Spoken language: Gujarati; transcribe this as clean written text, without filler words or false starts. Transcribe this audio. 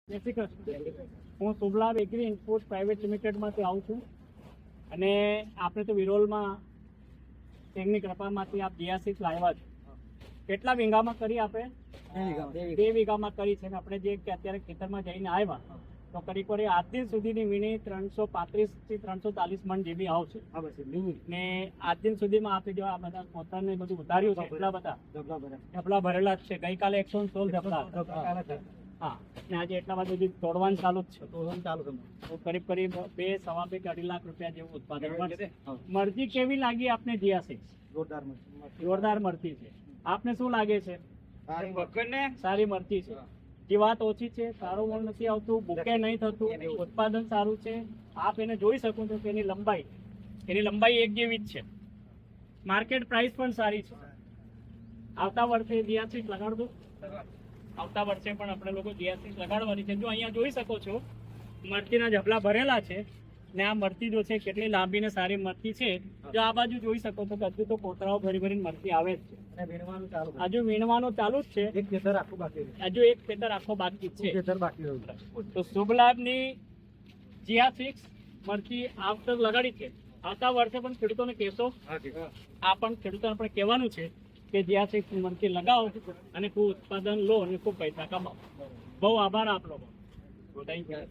જય શ્રી કૃષ્ણ. હું શુભલાભ એગ્રી ઇનપુટ પ્રાઇવેટ લિમિટેડમાંથી આવું છું અને આપણે તો વિરોલમાં તેમની કૃપામાંથી આપ જીઆર6 લાવ્યા છો. કેટલા વીઘામાં કરી આપે? 2 વીઘામાં કરી છે. આપણે જે અત્યારે ખેતરમાં જઈને આવ્યા તો કરીબ આજ દિન સુધીની વીણી 335 થી 340 મણ જેવી આવશે ને આજ દિન સુધીમાં આપણે જો આ બધા પોતાને બધું ઉતાર્યું છે એટલા બધા ઢપલા ભરેલા જ છે. ગઈકાલે 116 ઢપલા હા ને આજે એટલા બધા હજી તોડવાનું ચાલુ જ છે. તો કરીબ 2 સવા 2 કે 2.5 લાખ રૂપિયા જેવું ઉત્પાદન મળશે. મરચી કેવી લાગી આપને જીઆર6? જોરદાર મરચી છે. આપને શું લાગે છે? સારી મરચી છે. જીવાત ઓછી છે, સારું મણ નથી આવતું, બુકે નહીં થતું, ઉત્પાદન સારું છે. આપ એને જોઈ શકો છો કે એની લંબાઈ એક જેવી જ છે. માર્કેટ પ્રાઇસ પણ સારી છે. આવતા વર્ષે જીઆર6 લગાડજો. આવતા વર્ષે પણ આપણે લોકો જીઆર6 લગાડવાની છે. જો અહીંયા જોઈ શકો છો મરચીના ઝબલા ભરેલા છે ને આ મરચી જો છે કેટલી લાંબી ને સારી મરચી છે. જો આ બાજુ જોઈ શકો છો કે હજુ તો કોતરાઓ ભરીને મરચી આવે જ છે. હજુ વીણવાનું ચાલુ જ છે. હજુ એક ખેતર આખો બાકી છે. તો શુભલાભની જીઆર6 મરચી આ વખતે લગાડી છે. આવતા વર્ષે પણ ખેડૂતોને કહેશો? આ પણ ખેડૂતોને પણ કહેવાનું છે કે જીઆર6 મરચી લગાવો અને ખૂબ ઉત્પાદન લો અને ખૂબ પૈસા કમાવો. બહુ આભાર આપનો. Thank you.